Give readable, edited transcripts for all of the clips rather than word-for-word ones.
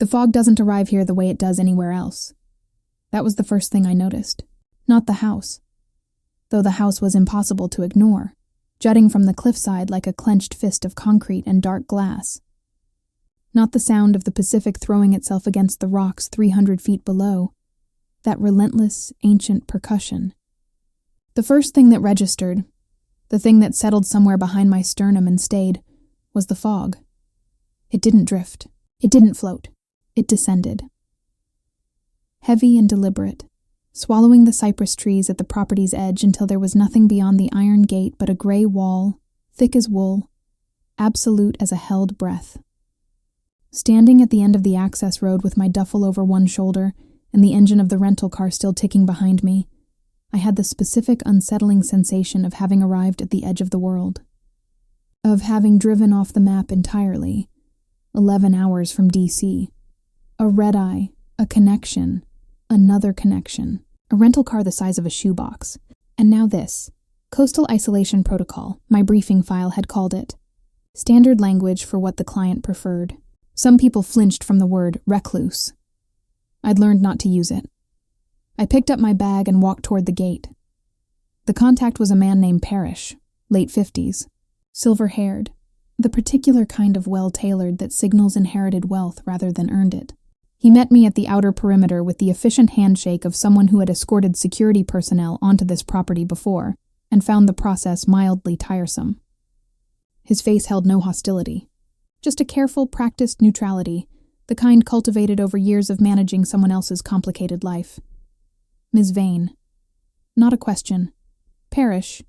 The fog doesn't arrive here the way it does anywhere else. That was the first thing I noticed. Not the house. Though the house was impossible to ignore, jutting from the cliffside like a clenched fist of concrete and dark glass. Not the sound of the Pacific throwing itself against the rocks 300 feet below, that relentless, ancient percussion. The first thing that registered, the thing that settled somewhere behind my sternum and stayed, was the fog. It didn't drift. It didn't float. It descended. Heavy and deliberate, swallowing the cypress trees at the property's edge until there was nothing beyond the iron gate but a gray wall, thick as wool, absolute as a held breath. Standing at the end of the access road with my duffel over one shoulder and the engine of the rental car still ticking behind me, I had the specific unsettling sensation of having arrived at the edge of the world. Of having driven off the map entirely, 11 hours from D.C. A red-eye, a connection, another connection, a rental car the size of a shoebox. And now this, Coastal Isolation Protocol, my briefing file had called it. Standard language for what the client preferred. Some people flinched from the word recluse. I'd learned not to use it. I picked up my bag and walked toward the gate. The contact was a man named Parrish, late 50s, silver-haired, the particular kind of well-tailored that signals inherited wealth rather than earned it. He met me at the outer perimeter with the efficient handshake of someone who had escorted security personnel onto this property before and found the process mildly tiresome. His face held no hostility. Just a careful, practiced neutrality, the kind cultivated over years of managing someone else's complicated life. Ms. Vane. Not a question. Parrish.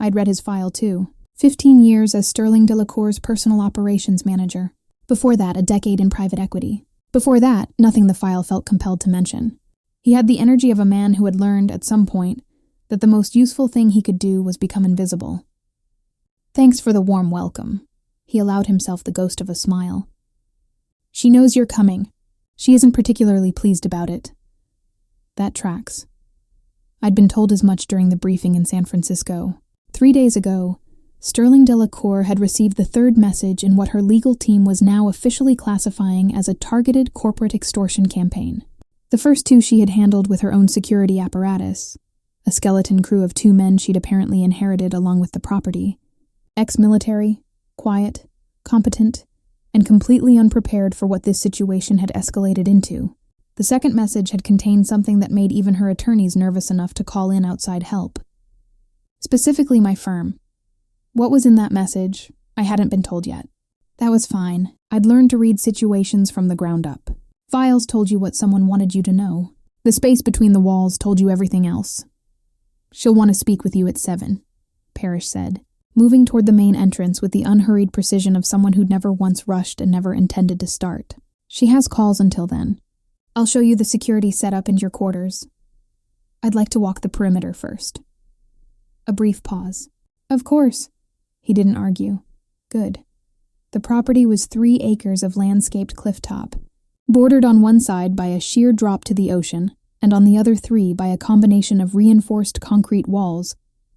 I'd read his file too. 15 years as Sterling Delacour's personal operations manager. Before that, a decade in private equity. Before that, nothing the file felt compelled to mention. He had the energy of a man who had learned, at some point, that the most useful thing he could do was become invisible. Thanks for the warm welcome. He allowed himself the ghost of a smile. She knows you're coming. She isn't particularly pleased about it. That tracks. I'd been told as much during the briefing in San Francisco. 3 days ago, Sterling Delacour had received the third message in what her legal team was now officially classifying as a targeted corporate extortion campaign. The first two she had handled with her own security apparatus, a skeleton crew of 2 men she'd apparently inherited along with the property. Ex-military, quiet, competent, and completely unprepared for what this situation had escalated into. The second message had contained something that made even her attorneys nervous enough to call in outside help. Specifically my firm. What was in that message, I hadn't been told yet. That was fine. I'd learned to read situations from the ground up. Files told you what someone wanted you to know. The space between the walls told you everything else. She'll want to speak with you at 7, Parrish said, moving toward the main entrance with the unhurried precision of someone who'd never once rushed and never intended to start. She has calls until then. I'll show you the security setup and your quarters. I'd like to walk the perimeter first. A brief pause. Of course. He didn't argue. Good. The property was 3 acres of landscaped clifftop, bordered on one side by a sheer drop to the ocean, and on the other 3 by a combination of reinforced concrete walls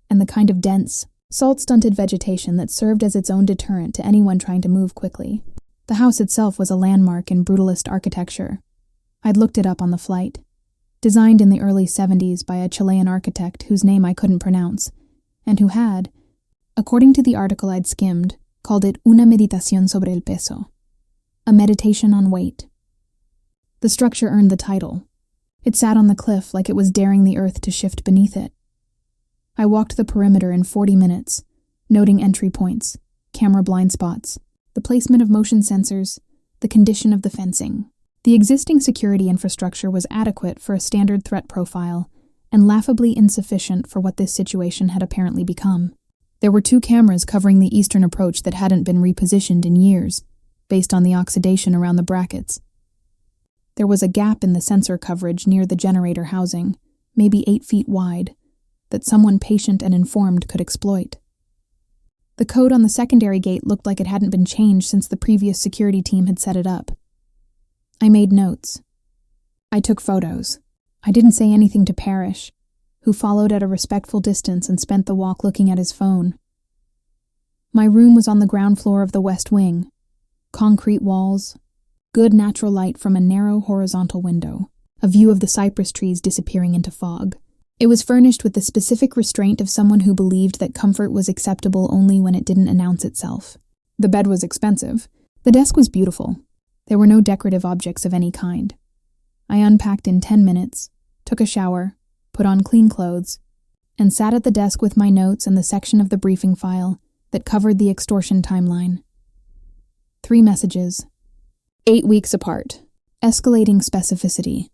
and the kind of dense, salt-stunted vegetation that served as its own deterrent to anyone trying to move quickly. The house itself was a landmark in brutalist architecture. I'd looked it up on the flight. Designed in the early 70s by a Chilean architect whose name I couldn't pronounce, and who had, according to the article I'd skimmed, called it una meditación sobre el peso, a meditation on weight. The structure earned the title. It sat on the cliff like it was daring the earth to shift beneath it. I walked the perimeter in 40 minutes, noting entry points, camera blind spots, the placement of motion sensors, the condition of the fencing. The existing security infrastructure was adequate for a standard threat profile and laughably insufficient for what this situation had apparently become. There were 2 cameras covering the eastern approach that hadn't been repositioned in years, based on the oxidation around the brackets. There was a gap in the sensor coverage near the generator housing, maybe 8 feet wide, that someone patient and informed could exploit. The code on the secondary gate looked like it hadn't been changed since the previous security team had set it up. I made notes. I took photos. I didn't say anything to Parrish, who followed at a respectful distance and spent the walk looking at his phone. My room was on the ground floor of the west wing. Concrete walls, Good natural light from a narrow horizontal window, a view of the cypress trees disappearing into fog. It was furnished with the specific restraint of someone who believed that comfort was acceptable only when it didn't announce itself. The bed was expensive. The desk was beautiful. There were no decorative objects of any kind. I unpacked in 10 minutes, took a shower, put on clean clothes, and sat at the desk with my notes and the section of the briefing file that covered the extortion timeline. 3 messages, 8 weeks apart, escalating specificity.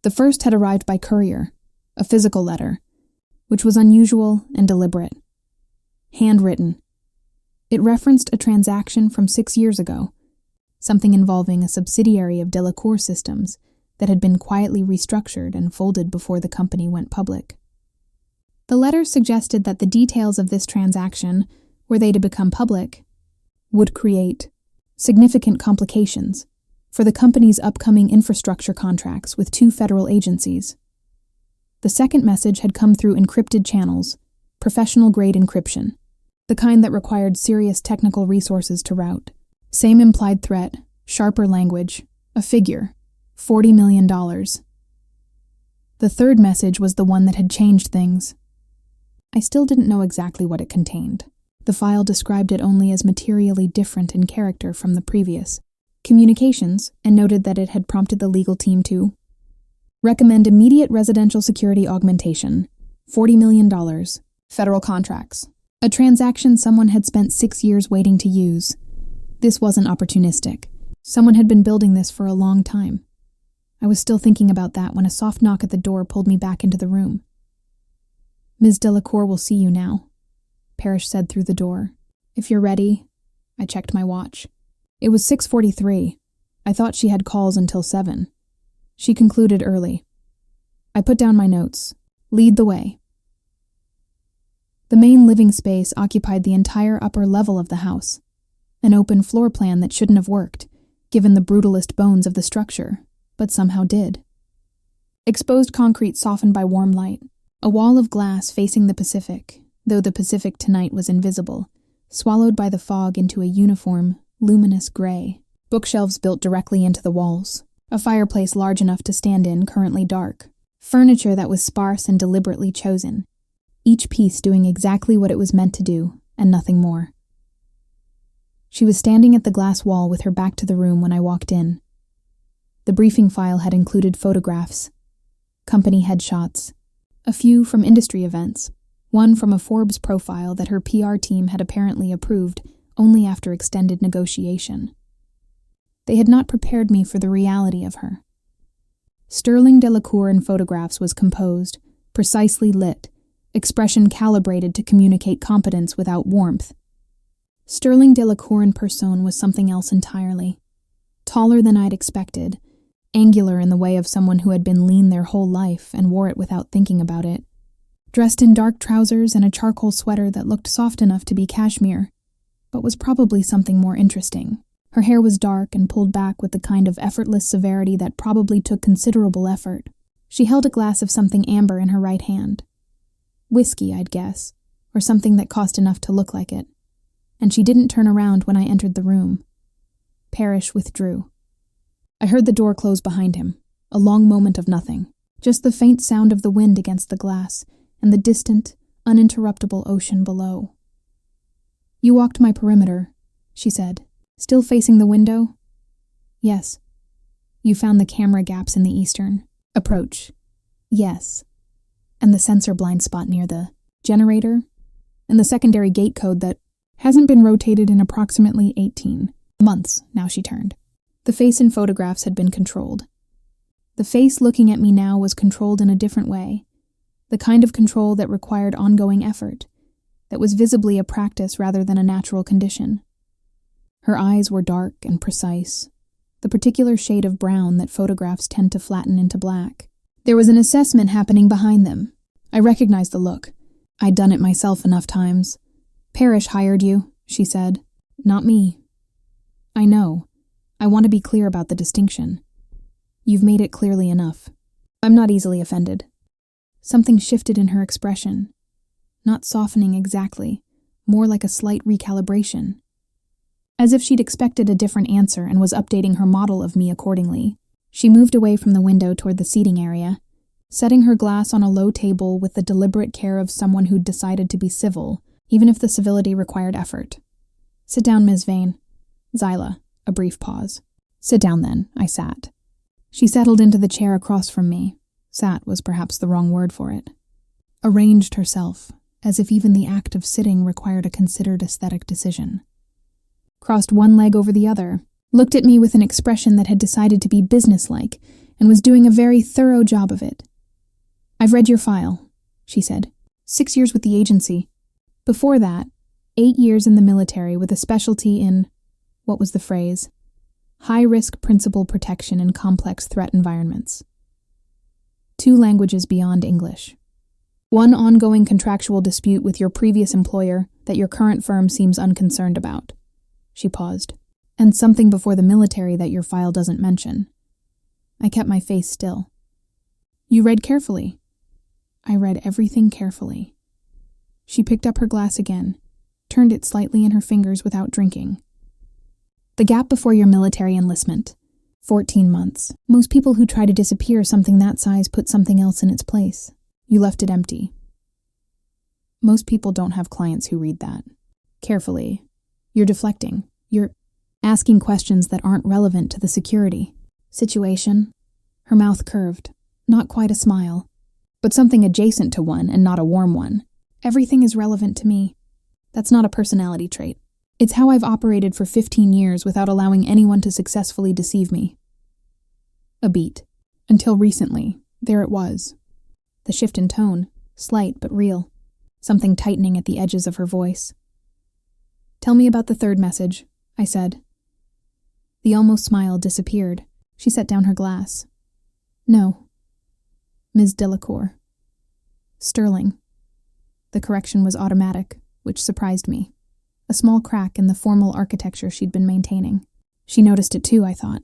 The first had arrived by courier, a physical letter, which was unusual and deliberate. Handwritten. It referenced a transaction from 6 years ago, something involving a subsidiary of Delacour Systems that had been quietly restructured and folded before the company went public. The letter suggested that the details of this transaction, were they to become public, would create significant complications for the company's upcoming infrastructure contracts with 2 federal agencies. The second message had come through encrypted channels, professional-grade encryption, the kind that required serious technical resources to route. Same implied threat, sharper language, a figure, $40 million. The third message was the one that had changed things. I still didn't know exactly what it contained. The file described it only as materially different in character from the previous communications, and noted that it had prompted the legal team to recommend immediate residential security augmentation, $40 million, federal contracts, a transaction someone had spent 6 years waiting to use. This wasn't opportunistic. Someone had been building this for a long time. I was still thinking about that when a soft knock at the door pulled me back into the room. "Ms. Delacour will see you now," Parrish said through the door. "If you're ready." I checked my watch. It was 6:43. I thought she had calls until 7. She concluded early. I put down my notes. "Lead the way." The main living space occupied the entire upper level of the house, an open floor plan that shouldn't have worked, given the brutalist bones of the structure, but somehow did. Exposed concrete softened by warm light, a wall of glass facing the Pacific, though the Pacific tonight was invisible, swallowed by the fog into a uniform, luminous gray. Bookshelves built directly into the walls, a fireplace large enough to stand in, currently dark. Furniture that was sparse and deliberately chosen, each piece doing exactly what it was meant to do, and nothing more. She was standing at the glass wall with her back to the room when I walked in. The briefing file had included photographs, company headshots, a few from industry events, one from a Forbes profile that her PR team had apparently approved only after extended negotiation. They had not prepared me for the reality of her. Sterling Delacour in photographs was composed, precisely lit, expression calibrated to communicate competence without warmth. Sterling Delacour in person was something else entirely. Taller than I'd expected, angular in the way of someone who had been lean their whole life and wore it without thinking about it. Dressed in dark trousers and a charcoal sweater that looked soft enough to be cashmere, but was probably something more interesting. Her hair was dark and pulled back with the kind of effortless severity that probably took considerable effort. She held a glass of something amber in her right hand. Whiskey, I'd guess, or something that cost enough to look like it. And she didn't turn around when I entered the room. Parrish withdrew. I heard the door close behind him, a long moment of nothing, just the faint sound of the wind against the glass and the distant, uninterruptible ocean below. "You walked my perimeter," she said. "Still facing the window?" "Yes." "You found the camera gaps in the eastern approach?" "Yes." "And the sensor blind spot near the generator? And the secondary gate code that hasn't been rotated in approximately 18 months," now she turned. The face in photographs had been controlled. The face looking at me now was controlled in a different way, the kind of control that required ongoing effort, that was visibly a practice rather than a natural condition. Her eyes were dark and precise, the particular shade of brown that photographs tend to flatten into black. There was an assessment happening behind them. I recognized the look. I'd done it myself enough times. "Parrish hired you," she said. "Not me." "I know. I want to be clear about the distinction." "You've made it clearly enough. I'm not easily offended." Something shifted in her expression. Not softening exactly, more like a slight recalibration. as if she'd expected a different answer and was updating her model of me accordingly. She moved away from the window toward the seating area, setting her glass on a low table with the deliberate care of someone who'd decided to be civil, even if the civility required effort. "Sit down, Ms. Vane." "Zyla." A brief pause. "Sit down, then." I sat. She settled into the chair across from me. Sat was perhaps the wrong word for it. Arranged herself, as if even the act of sitting required a considered aesthetic decision. Crossed one leg over the other, looked at me with an expression that had decided to be businesslike and was doing a very thorough job of it. "I've read your file," she said. 6 years with the agency. Before that, 8 years in the military with a specialty in, what was the phrase? High-risk principal protection in complex threat environments. 2 languages beyond English. 1 ongoing contractual dispute with your previous employer that your current firm seems unconcerned about. She paused. And something before the military that your file doesn't mention. I kept my face still. "You read carefully." I read everything carefully. She picked up her glass again, turned it slightly in her fingers without drinking. "The gap before your military enlistment. 14 months. Most people who try to disappear something that size put something else in its place. You left it empty." Most people don't have clients who read that. Carefully. You're deflecting. You're asking questions that aren't relevant to the security situation. Her mouth curved. Not quite a smile, but something adjacent to one and not a warm one. "Everything is relevant to me. That's not a personality trait. It's how I've operated for 15 years without allowing anyone to successfully deceive me." A beat. Until recently, there it was. The shift in tone, slight but real. Something tightening at the edges of her voice. "Tell me about the third message," I said. The almost smile disappeared. She set down her glass. "No. Ms. Delacour." "Sterling." The correction was automatic, which surprised me. A small crack in the formal architecture she'd been maintaining. She noticed it too, I thought.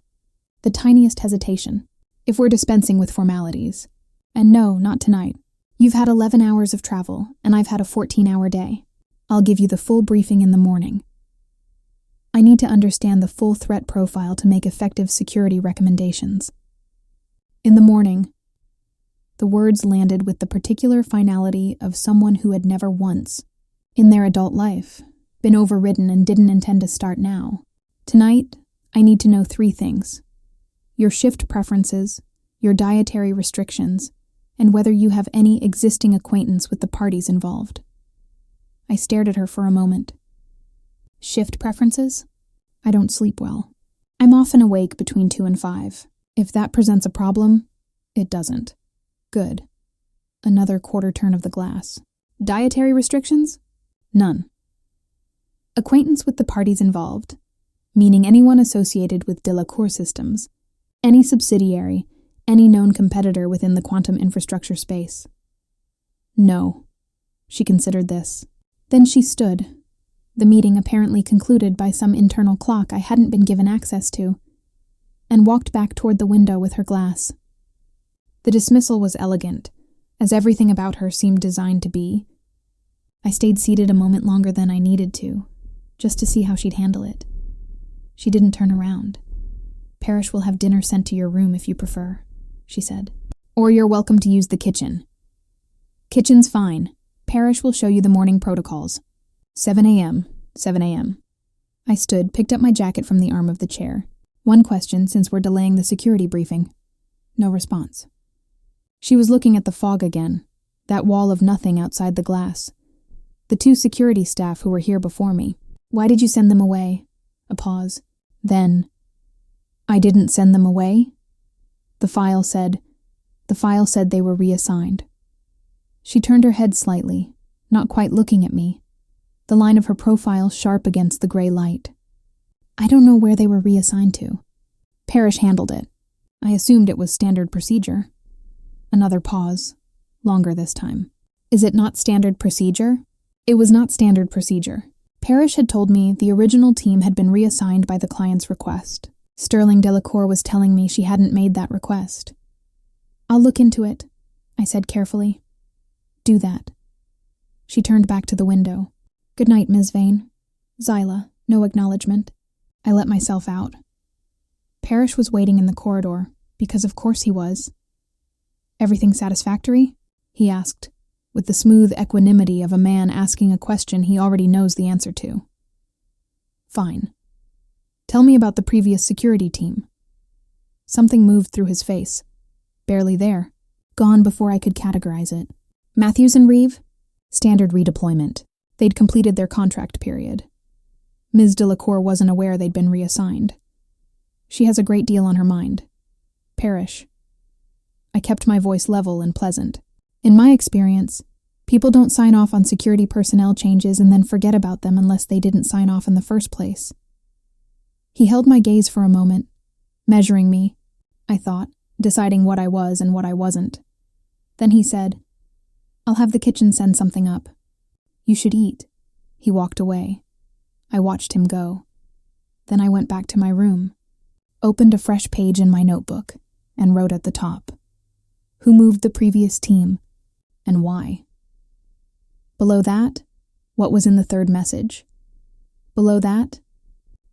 The tiniest hesitation. "If we're dispensing with formalities. And no, not tonight. You've had 11 hours of travel, and I've had a 14-hour day. I'll give you the full briefing in the morning. I need to understand the full threat profile to make effective security recommendations." In the morning. The words landed with the particular finality of someone who had never once, in their adult life, been overridden and didn't intend to start now. Tonight, I need to know 3 things. Your shift preferences, your dietary restrictions, and whether you have any existing acquaintance with the parties involved. I stared at her for a moment. Shift preferences? I don't sleep well. I'm often awake between 2 and 5. If that presents a problem, it doesn't. Good. Another quarter turn of the glass. Dietary restrictions? None. Acquaintance with the parties involved, meaning anyone associated with Delacour Systems, any subsidiary, any known competitor within the quantum infrastructure space. No. She considered this. Then she stood, the meeting apparently concluded by some internal clock I hadn't been given access to, and walked back toward the window with her glass. The dismissal was elegant, as everything about her seemed designed to be. I stayed seated a moment longer than I needed to, just to see how she'd handle it. She didn't turn around. "Parrish will have dinner sent to your room if you prefer," she said. "Or you're welcome to use the kitchen." "Kitchen's fine. Parrish will show you the morning protocols. 7 a.m., 7 a.m. I stood, picked up my jacket from the arm of the chair. One question, since we're delaying the security briefing. No response. She was looking at the fog again, that wall of nothing outside the glass. The 2 security staff who were here before me. "Why did you send them away?" A pause. Then, "I didn't send them away?" The file said they were reassigned. She turned her head slightly, not quite looking at me, the line of her profile sharp against the gray light. "I don't know where they were reassigned to. Parrish handled it. I assumed it was standard procedure." Another pause, longer this time. "Is it not standard procedure?" It was not standard procedure. Parrish had told me the original team had been reassigned by the client's request. Sterling Delacour was telling me she hadn't made that request. "I'll look into it," I said carefully. "Do that." She turned back to the window. "Good night, Ms. Vane." Zyla, no acknowledgement. I let myself out. Parrish was waiting in the corridor, because of course he was. "Everything satisfactory?" he asked, with the smooth equanimity of a man asking a question he already knows the answer to. "Fine. Tell me about the previous security team." Something moved through his face. Barely there. Gone before I could categorize it. "Matthews and Reeve?" "Standard redeployment. They'd completed their contract period. Ms. Delacour wasn't aware they'd been reassigned. She has a great deal on her mind. Parrish." I kept my voice level and pleasant. "In my experience, people don't sign off on security personnel changes and then forget about them unless they didn't sign off in the first place." He held my gaze for a moment, measuring me, I thought, deciding what I was and what I wasn't. Then he said, "I'll have the kitchen send something up. You should eat." He walked away. I watched him go. Then I went back to my room, opened a fresh page in my notebook, and wrote at the top, "Who moved the previous team, and why?" Below that, what was in the third message? Below that,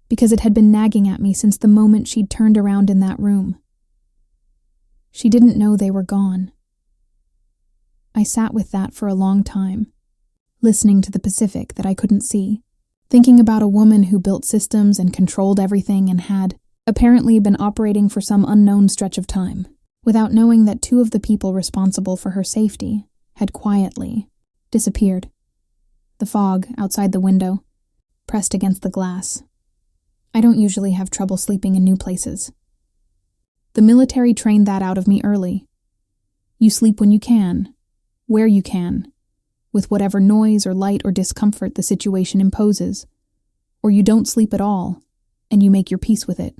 because it had been nagging at me since the moment she'd turned around in that room. She didn't know they were gone. I sat with that for a long time, listening to the Pacific that I couldn't see, thinking about a woman who built systems and controlled everything and had, apparently, been operating for some unknown stretch of time, without knowing that two of the people responsible for her safety had quietly disappeared. The fog outside the window pressed against the glass. I don't usually have trouble sleeping in new places. The military trained that out of me early. You sleep when you can, where you can, with whatever noise or light or discomfort the situation imposes, or you don't sleep at all, and you make your peace with it.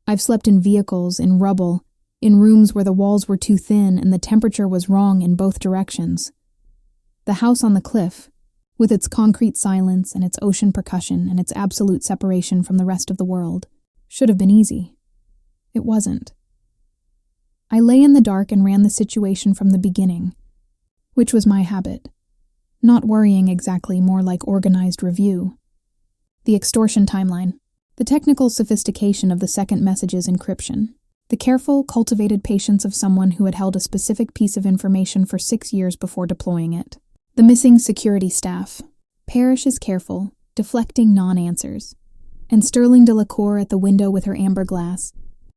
I've slept in vehicles, in rubble, in rooms where the walls were too thin and the temperature was wrong in both directions. The house on the cliff, with its concrete silence and its ocean percussion and its absolute separation from the rest of the world, should have been easy. It wasn't. I lay in the dark and ran the situation from the beginning, which was my habit. Not worrying exactly, more like organized review. The extortion timeline, the technical sophistication of the second message's encryption, the careful, cultivated patience of someone who had held a specific piece of information for 6 years before deploying it. The missing security staff. Parrish is careful, deflecting non-answers. And Sterling Delacour at the window with her amber glass,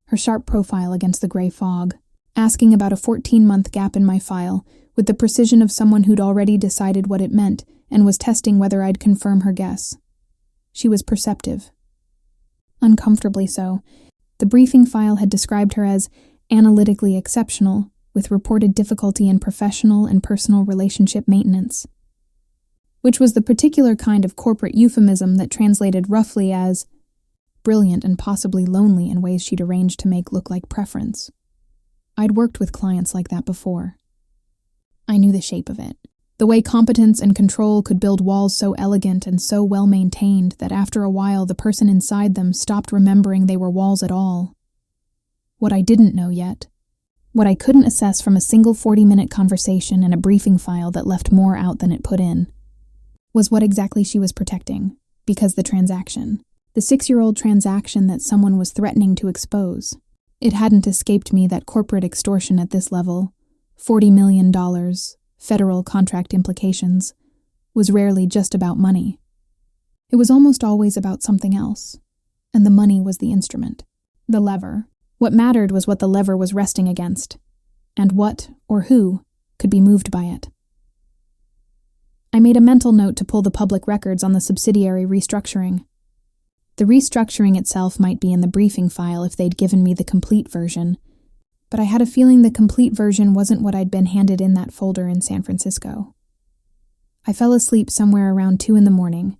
her sharp profile against the gray fog, asking about a 14-month gap in my file with the precision of someone who'd already decided what it meant and was testing whether I'd confirm her guess. She was perceptive. Uncomfortably so. The briefing file had described her as analytically exceptional, with reported difficulty in professional and personal relationship maintenance, which was the particular kind of corporate euphemism that translated roughly as brilliant and possibly lonely in ways she'd arranged to make look like preference. I'd worked with clients like that before. I knew the shape of it. The way competence and control could build walls so elegant and so well-maintained that after a while the person inside them stopped remembering they were walls at all. What I didn't know yet, what I couldn't assess from a single 40-minute conversation and a briefing file that left more out than it put in, was what exactly she was protecting, because the transaction, the 6-year-old transaction that someone was threatening to expose. It hadn't escaped me that corporate extortion at this level, $40 million, federal contract implications, was rarely just about money. It was almost always about something else, and the money was the instrument, the lever. What mattered was what the lever was resting against, and what, or who, could be moved by it. I made a mental note to pull the public records on the subsidiary restructuring. The restructuring itself might be in the briefing file if they'd given me the complete version, but I had a feeling the complete version wasn't what I'd been handed in that folder in San Francisco. I fell asleep somewhere around 2 a.m,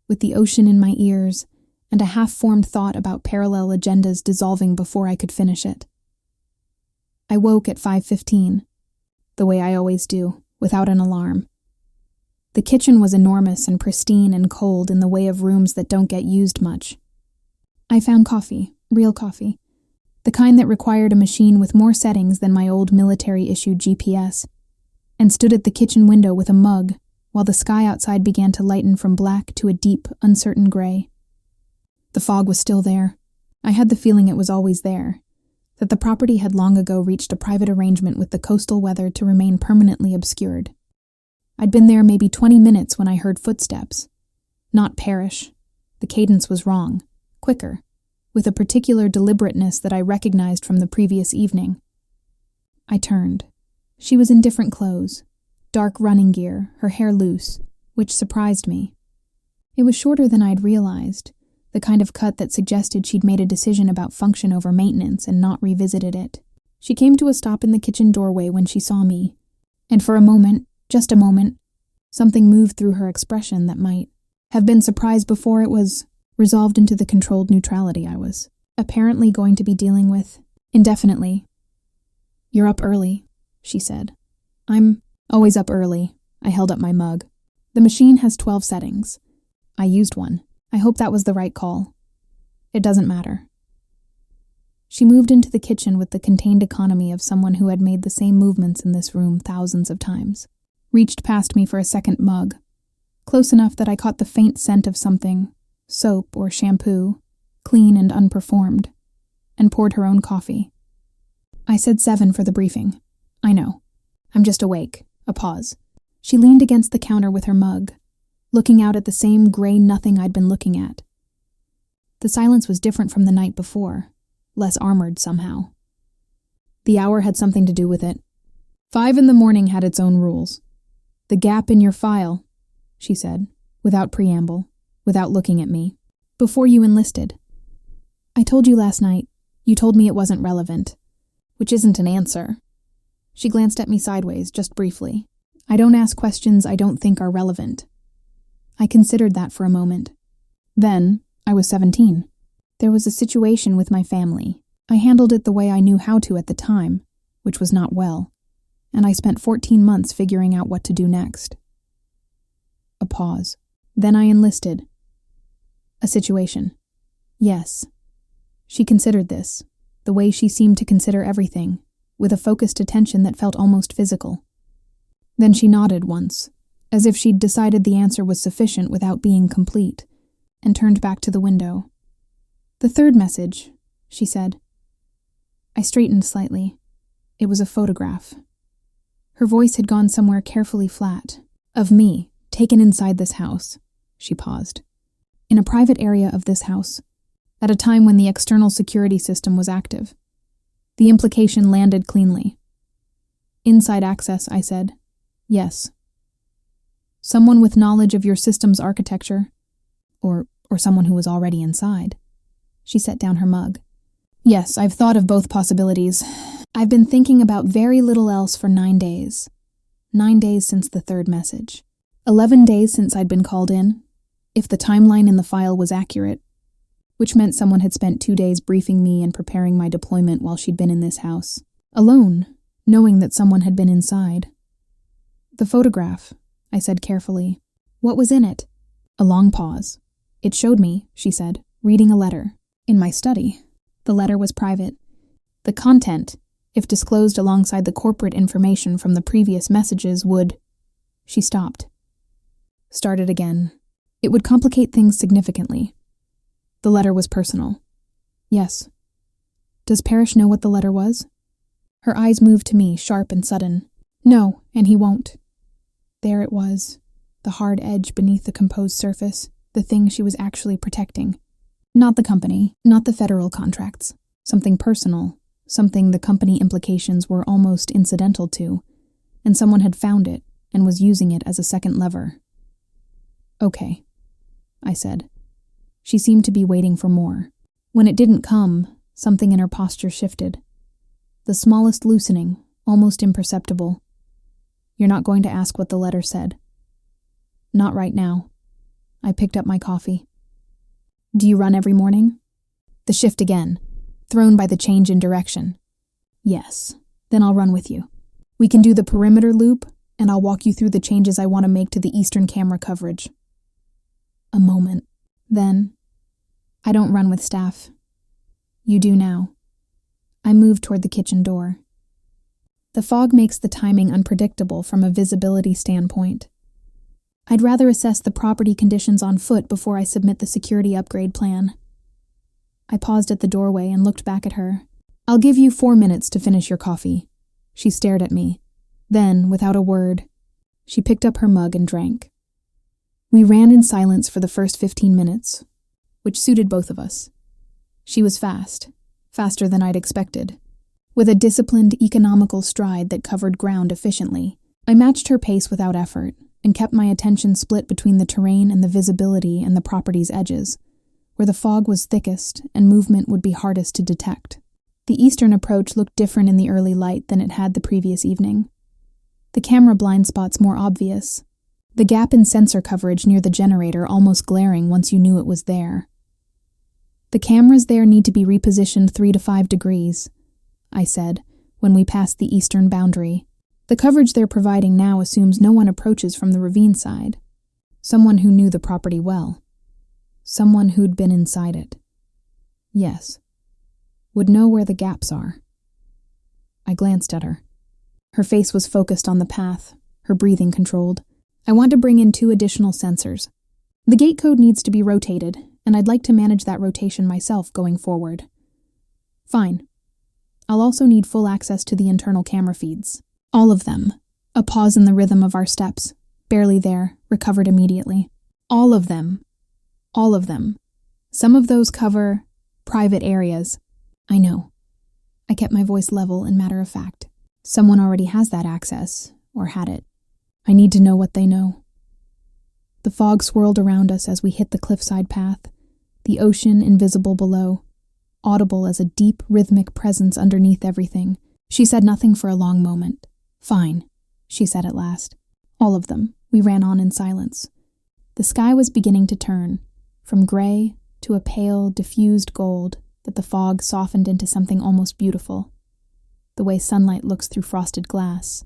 with the ocean in my ears and a half-formed thought about parallel agendas dissolving before I could finish it. I woke at 5:15, the way I always do, without an alarm. The kitchen was enormous and pristine and cold in the way of rooms that don't get used much. I found coffee, real coffee, the kind that required a machine with more settings than my old military-issued GPS, and stood at the kitchen window with a mug while the sky outside began to lighten from black to a deep, uncertain gray. The fog was still there. I had the feeling it was always there, that the property had long ago reached a private arrangement with the coastal weather to remain permanently obscured. I'd been there maybe 20 minutes when I heard footsteps. Not Parrish. The cadence was wrong, quicker, with a particular deliberateness that I recognized from the previous evening. I turned. She was in different clothes, dark running gear, her hair loose, which surprised me. It was shorter than I'd realized, the kind of cut that suggested she'd made a decision about function over maintenance and not revisited it. She came to a stop in the kitchen doorway when she saw me, and for a moment, just a moment, something moved through her expression that might have been surprise before it was resolved into the controlled neutrality I was apparently going to be dealing with indefinitely. "You're up early," she said. "I'm always up early." I held up my mug. "The machine has 12 settings. I used one. I hope that was the right call. It doesn't matter." She moved into the kitchen with the contained economy of someone who had made the same movements in this room thousands of times, reached past me for a second mug, close enough that I caught the faint scent of something, soap or shampoo, clean and unperformed, and poured her own coffee. "I said 7 for the briefing. I know. I'm just awake." A pause. She leaned against the counter with her mug, looking out at the same gray nothing I'd been looking at. The silence was different from the night before, less armored somehow. The hour had something to do with it. 5 in the morning had its own rules. "The gap in your file," she said, without preamble, without looking at me. "Before you enlisted. I told you last night. You told me it wasn't relevant. Which isn't an answer." She glanced at me sideways, just briefly. "I don't ask questions I don't think are relevant." I considered that for a moment. Then, I was 17. There was a situation with my family. I handled it the way I knew how to at the time, which was not well, and I spent 14 months figuring out what to do next. A pause. "Then I enlisted." "A situation." "Yes." She considered this, the way she seemed to consider everything, with a focused attention that felt almost physical. Then she nodded once, as if she'd decided the answer was sufficient without being complete, and turned back to the window. "The third message," she said. I straightened slightly. It was a photograph. Her voice had gone somewhere carefully flat. "Of me, taken inside this house." She paused. "In a private area of this house, at a time when the external security system was active." The implication landed cleanly. "Inside access," I said. "Yes." "Someone with knowledge of your system's architecture, or someone who was already inside." She set down her mug. "Yes, I've thought of both possibilities. I've been thinking about very little else for 9 days. 9 days since the third message. 11 days since I'd been called in, if the timeline in the file was accurate, which meant someone had spent 2 days briefing me and preparing my deployment while she'd been in this house. Alone, knowing that someone had been inside. "The photograph," I said carefully. "What was in it?" A long pause. "It showed me," she said, "reading a letter. In my study. The letter was private. The content, if disclosed alongside the corporate information from the previous messages, would..." She stopped. Started again. "It would complicate things significantly. The letter was personal." "Yes." "Does Parrish know what the letter was?" Her eyes moved to me, sharp and sudden. "No, and he won't." There it was, the hard edge beneath the composed surface, the thing she was actually protecting. Not the company, not the federal contracts. Something personal, something the company implications were almost incidental to, and someone had found it and was using it as a second lever. "Okay," I said. She seemed to be waiting for more. When it didn't come, something in her posture shifted. The smallest loosening, almost imperceptible. "You're not going to ask what the letter said?" "Not right now." I picked up my coffee. "Do you run every morning?" The shift again, thrown by the change in direction. "Yes, then I'll run with you. We can do the perimeter loop, and I'll walk you through the changes I want to make to the eastern camera coverage." A moment. Then, "I don't run with staff. You do now." I moved toward the kitchen door. The fog makes the timing unpredictable from a visibility standpoint. I'd rather assess the property conditions on foot before I submit the security upgrade plan. I paused at the doorway and looked back at her. "I'll give you 4 minutes to finish your coffee." She stared at me. Then, without a word, she picked up her mug and drank. We ran in silence for the first 15 minutes, which suited both of us. She was fast, faster than I'd expected. With a disciplined, economical stride that covered ground efficiently, I matched her pace without effort and kept my attention split between the terrain and the visibility and the property's edges, where the fog was thickest and movement would be hardest to detect. The eastern approach looked different in the early light than it had the previous evening. The camera blind spots more obvious, the gap in sensor coverage near the generator almost glaring once you knew it was there. "The cameras there need to be repositioned 3 to 5 degrees, I said, when we passed the eastern boundary. "The coverage they're providing now assumes no one approaches from the ravine side. Someone who knew the property well. Someone who'd been inside it. Yes. Would know where the gaps are." I glanced at her. Her face was focused on the path, her breathing controlled. "I want to bring in 2 additional sensors. The gate code needs to be rotated, and I'd like to manage that rotation myself going forward." "Fine. I'll also need full access to the internal camera feeds. All of them." A pause in the rhythm of our steps. Barely there, recovered immediately. "All of them. All of them. Some of those cover private areas." "I know." I kept my voice level and matter of fact. "Someone already has that access, or had it. I need to know what they know." The fog swirled around us as we hit the cliffside path, the ocean invisible below, audible as a deep, rhythmic presence underneath everything. She said nothing for a long moment. "Fine," she said at last. "All of them." We ran on in silence. The sky was beginning to turn, from gray to a pale, diffused gold that the fog softened into something almost beautiful, the way sunlight looks through frosted glass.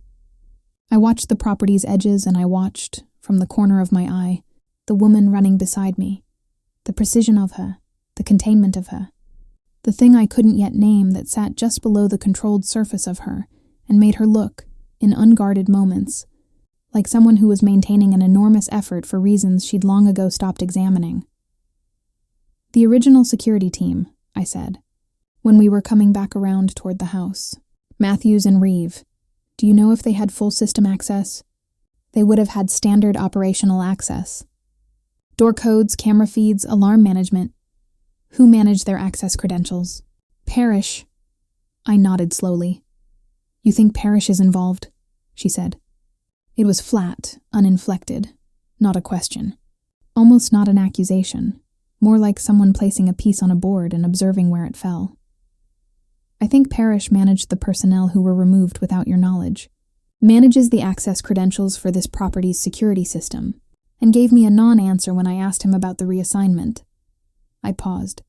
I watched the property's edges, and I watched, from the corner of my eye, the woman running beside me, the precision of her, the containment of her, the thing I couldn't yet name that sat just below the controlled surface of her and made her look, in unguarded moments, like someone who was maintaining an enormous effort for reasons she'd long ago stopped examining. "The original security team," I said, when we were coming back around toward the house. "Matthews and Reeve. Do you know if they had full system access?" "They would have had standard operational access. Door codes, camera feeds, alarm management." "Who managed their access credentials?" "Parrish." I nodded slowly. "You think Parrish is involved?" she said. It was flat, uninflected, not a question. Almost not an accusation, more like someone placing a piece on a board and observing where it fell. "I think Parrish managed the personnel who were removed without your knowledge, manages the access credentials for this property's security system, and gave me a non-answer when I asked him about the reassignment." I paused.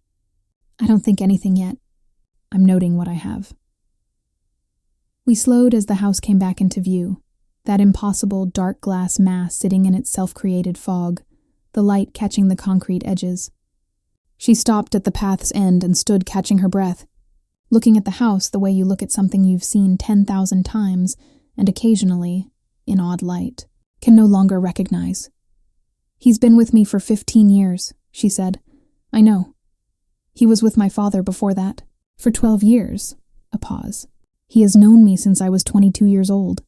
"I don't think anything yet. I'm noting what I have." We slowed as the house came back into view, that impossible dark glass mass sitting in its self-created fog, the light catching the concrete edges. She stopped at the path's end and stood catching her breath, looking at the house the way you look at something you've seen 10,000 times and occasionally, in odd light, can no longer recognize. "He's been with me for 15 years, she said. "I know. He was with my father before that. For 12 years, a pause. He has known me since I was 22 years old."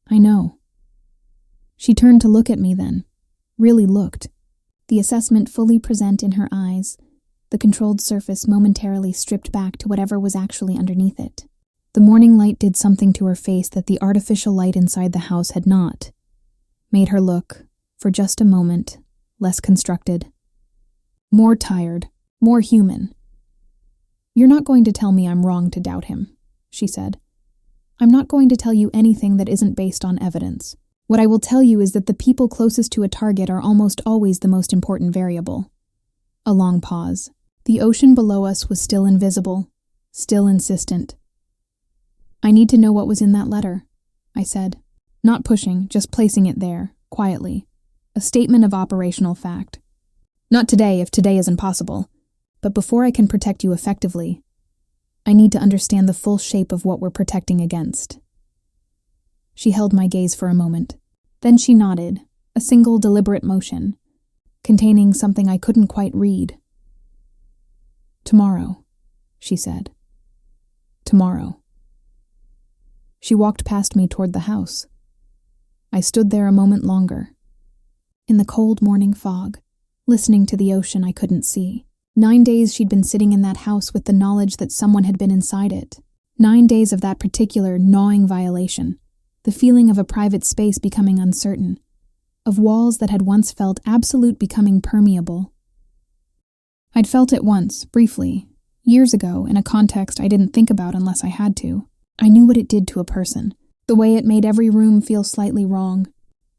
"I know." She turned to look at me then, really looked, the assessment fully present in her eyes, the controlled surface momentarily stripped back to whatever was actually underneath it. The morning light did something to her face that the artificial light inside the house had not, made her look, for just a moment, less constructed. More tired, more human. "You're not going to tell me I'm wrong to doubt him," she said. "I'm not going to tell you anything that isn't based on evidence. What I will tell you is that the people closest to a target are almost always the most important variable." A long pause. The ocean below us was still invisible, still insistent. "I need to know what was in that letter," I said, not pushing, just placing it there, quietly. A statement of operational fact. "Not today, if today isn't possible. But before I can protect you effectively, I need to understand the full shape of what we're protecting against." She held my gaze for a moment. Then she nodded, a single deliberate motion, containing something I couldn't quite read. Tomorrow, she said. Tomorrow. She walked past me toward the house. I stood there a moment longer, in the cold morning fog, listening to the ocean I couldn't see. 9 days she'd been sitting in that house with the knowledge that someone had been inside it. 9 days of that particular gnawing violation, the feeling of a private space becoming uncertain, of walls that had once felt absolute becoming permeable. I'd felt it once, briefly, years ago, in a context I didn't think about unless I had to. I knew what it did to a person, the way it made every room feel slightly wrong,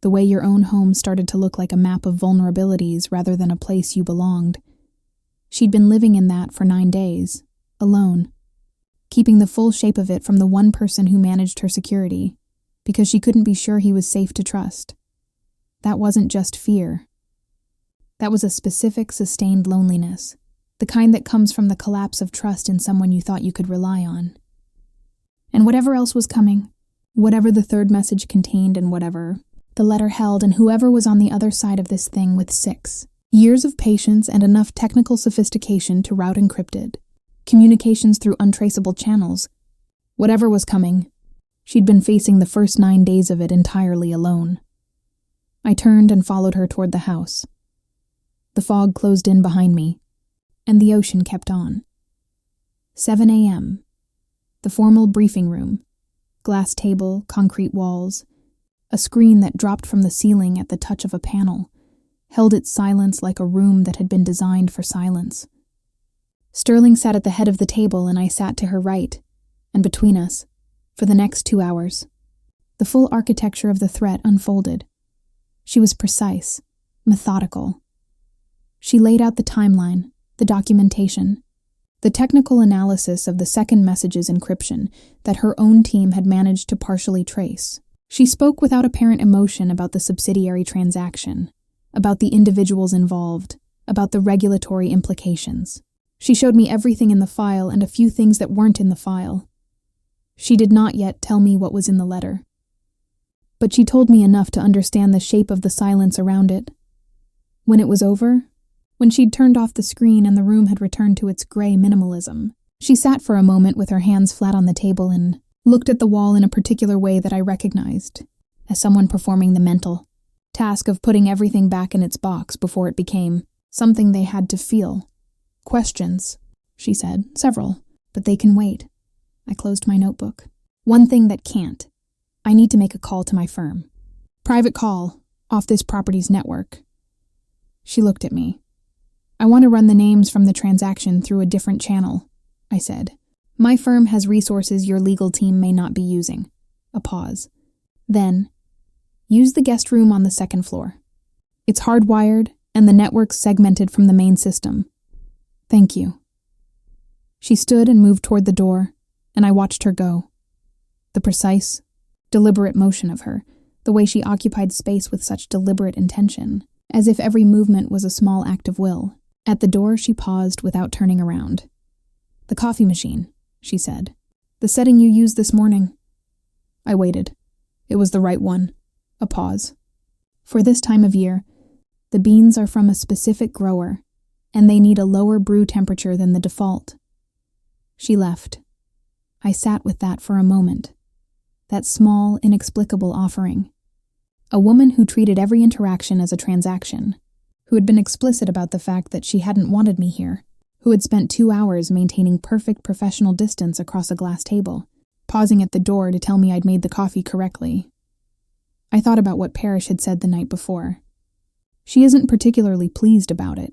the way your own home started to look like a map of vulnerabilities rather than a place you belonged. She'd been living in that for 9 days, alone, keeping the full shape of it from the one person who managed her security, because she couldn't be sure he was safe to trust. That wasn't just fear. That was a specific, sustained loneliness, the kind that comes from the collapse of trust in someone you thought you could rely on. And whatever else was coming, whatever the third message contained and whatever the letter held, and whoever was on the other side of this thing with 6 years of patience and enough technical sophistication to route encrypted communications through untraceable channels, whatever was coming, she'd been facing the first 9 days of it entirely alone. I turned and followed her toward the house. The fog closed in behind me, and the ocean kept on. 7 a.m. The formal briefing room, glass table, concrete walls, a screen that dropped from the ceiling at the touch of a panel, held its silence like a room that had been designed for silence. Sterling sat at the head of the table and I sat to her right, and between us, for the next 2 hours, the full architecture of the threat unfolded. She was precise, methodical. She laid out the timeline, the documentation, the technical analysis of the second message's encryption that her own team had managed to partially trace. She spoke without apparent emotion about the subsidiary transaction, about the individuals involved, about the regulatory implications. She showed me everything in the file and a few things that weren't in the file. She did not yet tell me what was in the letter, but she told me enough to understand the shape of the silence around it. When it was over, when she'd turned off the screen and the room had returned to its gray minimalism, she sat for a moment with her hands flat on the table and looked at the wall in a particular way that I recognized, as someone performing the mental task of putting everything back in its box before it became something they had to feel. Questions, she said, several, but they can wait. I closed my notebook. One thing that can't. I need to make a call to my firm. Private call, off this property's network. She looked at me. I want to run the names from the transaction through a different channel, I said. My firm has resources your legal team may not be using. A pause. Then, use the guest room on the second floor. It's hardwired and the network's segmented from the main system. Thank you. She stood and moved toward the door, and I watched her go. The precise, deliberate motion of her, the way she occupied space with such deliberate intention, as if every movement was a small act of will. At the door, she paused without turning around. The coffee machine, she said. The setting you used this morning. I waited. It was the right one. A pause. For this time of year, the beans are from a specific grower, and they need a lower brew temperature than the default. She left. I sat with that for a moment. That small, inexplicable offering. A woman who treated every interaction as a transaction, who had been explicit about the fact that she hadn't wanted me here, who had spent 2 hours maintaining perfect professional distance across a glass table, pausing at the door to tell me I'd made the coffee correctly. I thought about what Parrish had said the night before. She isn't particularly pleased about it.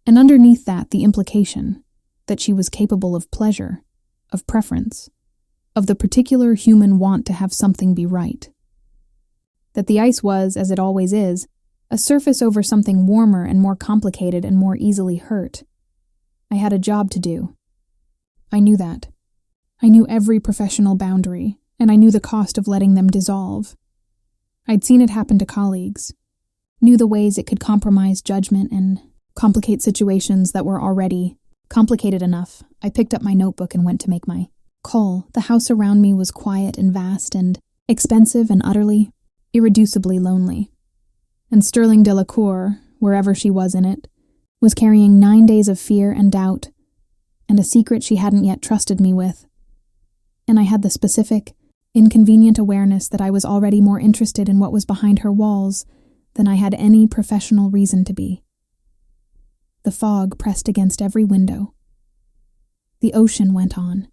And underneath that, the implication that she was capable of pleasure, of preference, of the particular human want to have something be right. That the ice was, as it always is, a surface over something warmer and more complicated and more easily hurt. I had a job to do. I knew that. I knew every professional boundary, and I knew the cost of letting them dissolve. I'd seen it happen to colleagues, knew the ways it could compromise judgment and complicate situations that were already complicated enough. I picked up my notebook and went to make my call. The house around me was quiet and vast and expensive and utterly, irreducibly lonely. And Sterling Delacour, wherever she was in it, was carrying 9 days of fear and doubt, and a secret she hadn't yet trusted me with. And I had the specific, inconvenient awareness that I was already more interested in what was behind her walls than I had any professional reason to be. The fog pressed against every window. The ocean went on,